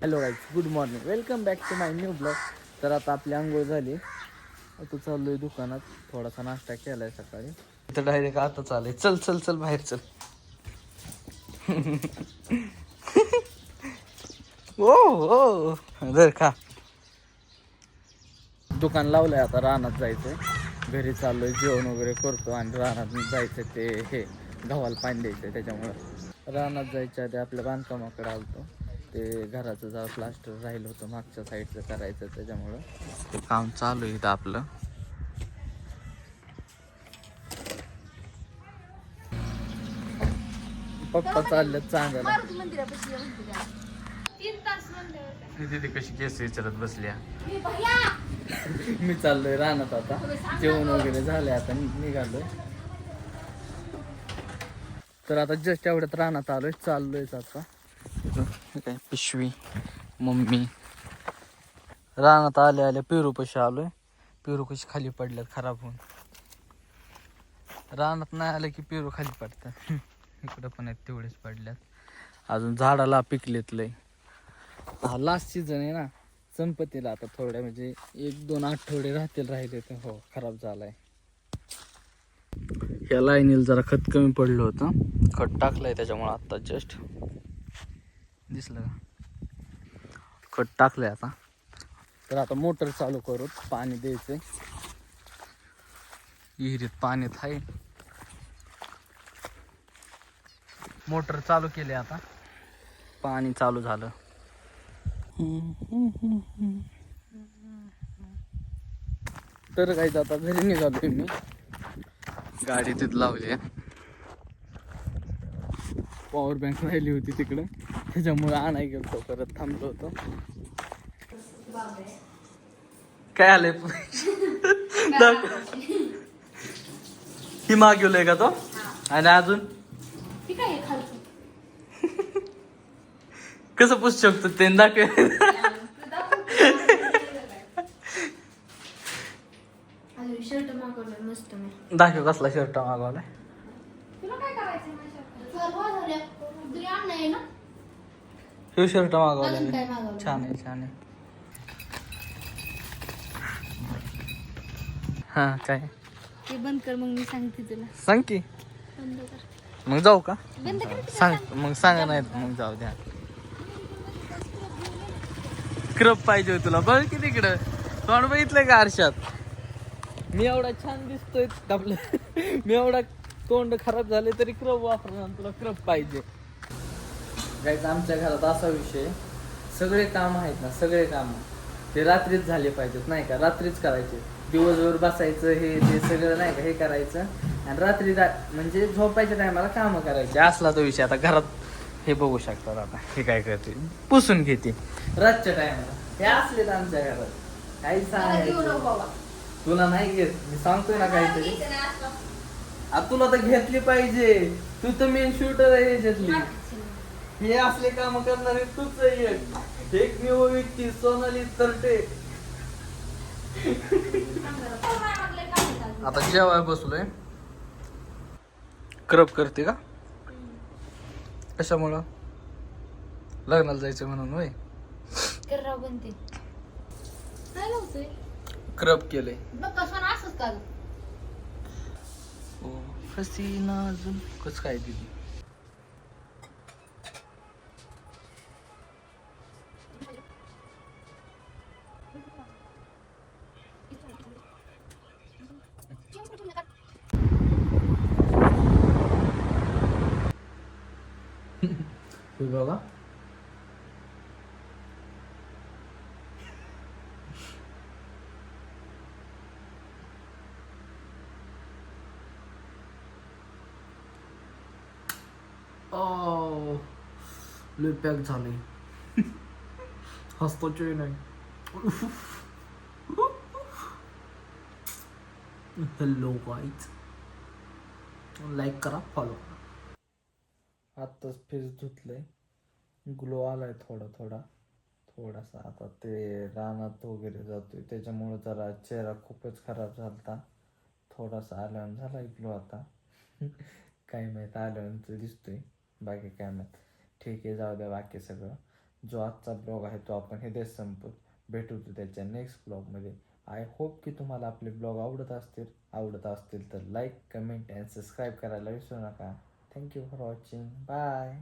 Hello guys, good morning, welcome back to my new blog. तर आता आपली आंघोळ झाली, आता चाललो आहे दुकानात. थोडासा नाश्ता केला आहे सकाळी. तर डायरेक्ट आता चालू आहे. चल चल चल बाहेर चल. ओ हो धर खा. दुकान लावलंय, आता रानात जायचंय. घरी चाललोय, जेवण वगैरे करतो आणि रानात जायचं. ते हे गव्हाला पाणी द्यायचंय, त्याच्यामुळं रानात जायच्या आधी आपल्या बांधकामाकडे आलतो. ते घराचं जरा प्लास्टर राहिलं होतं मागच्या साईडचं करायचं, त्याच्यामुळं ते काम चालू आहे इथं आपलं. पप्पा चालले चांगला. दीदी कशी केस विचारत बसल्या. मी चाललोय रानात आता. जेवण वगैरे झालंय, आता निघालोय. तर आता जस्ट एवढ्यात रानात आलोय, चाललोय आता. काय पिशवी मम्मी. रानात आल्या आल्या पेरूपाशी आलोय. पेरू कशी खाली पडल्यात खराब होऊन. रानात नाही आलं की पेरू खाली पडतात. इकडं पण आहेत, तेवढेच पडल्यात. अजून झाडाला पिकलेत लय. हा लास्ट सीझन आहे ना, संपत्तीला आता थोड्या म्हणजे 1-2 आठवडे राहिले तर हो खराब झालाय. या लाईनीला जरा खत कमी पडलं होतं, खत टाकलंय त्याच्यामुळे. आता जस्ट दिसलं का, खत टाकलंय आता. तर आता मोटर चालू करू, पाणी द्यायचंय. विहिरीत पाणी आहे, मोटर चालू केली, आता पाणी चालू झालं. तर काय आता घरी निघालोय मी. गाडी तिथं लावली आहे. पॉवर बँक राहिली होती तिकडं, त्याच्यामुळे आणाय गेलो, परत थांबलो होतो. काय आलंय ही मागवलंय का तो? आणि अजून कसं पुसू शकतो ते दाखव. शर्ट मागवलाय मस्त मी. दाखव कसला शर्ट मागवलाय. तुला काय करायचं माझ्या ना? हे शर्ट मागवलाय, अजून काय मागवलं? छान आहे छान आहे. हा काय ते बंद कर, मग मी सांगते तुला. सांग की. बंद कर. मग जाऊ का? बंद कर की सांग सांग. मग, सांगा नाही मग जाऊ द्या. क्रप पाहिजे तुला, बघ की तिकडं तोंड बघितलंय का आरशात. मी एवढा छान दिसतोय आपलं. मी एवढा तोंड खराब झाले तरी क्रप वापरणार, तुला क्रप पाहिजे. गाईज, आमच्या घरात असा विषय, सगळे काम आहेत ना, सगळे काम ते रात्रीच झाले पाहिजेत, नाही का? रात्रीच करायचे. दिवसभर बसायचं हे ते सगळं नाही का, हे करायचं आणि रात्री म्हणजे झोपायच्या टायमाला कामं करायचे, असला तो विषय. आता घरात हे बघू शकतात, आता हे काय करते, पुसून घेते रातच्या टायमाला. हे असलेत आमच्या घरात. काही सांगायचं तुला नाही घेत, मी सांगतोय ना काहीतरी. आता तुला तर घेतली पाहिजे, तू तर मेन शूटर आहे ह्याच्यातली. हे असले काम करणारे तूच एकमेव व्यक्ती, सोनाली तरटे. आता जेवाय बसलोय. क्रप करते का? कशामुळं? लग्नाला जायचं म्हणून होय? कर्रा बनते. काय लावतोय? क्रप केले. बघ कसं असंच का? ओ हसीना अजून कसं काय दिली. हे बघा, लय पॅक झाले. हसतोय नाही. हॅलो गाईज, लाईक करा, फॉलो करा. आत्ताच फेस धुतलंय, ग्लो आलाय थोडासा. आता ते रानात वगैरे जातोय, त्याच्यामुळे जरा चेहरा खूपच खराब झालता. थोडासा आल्यावर झाला ग्लो आता. काय माहित आल्यावर दिसतोय, बाकी काय माहित. ठीक आहे, जाऊ द्या बाकी सगळं. जो आजचा ब्लॉग आहे तो आपण इथेच संपत भेटू त्याच्या नेक्स्ट ब्लॉगमध्ये. आय होप की तुम्हाला आपले ब्लॉग आवडत असतील तर लाईक, कमेंट अँड सबस्क्राईब करायला विसरू नका. Thank you for watching. बाय.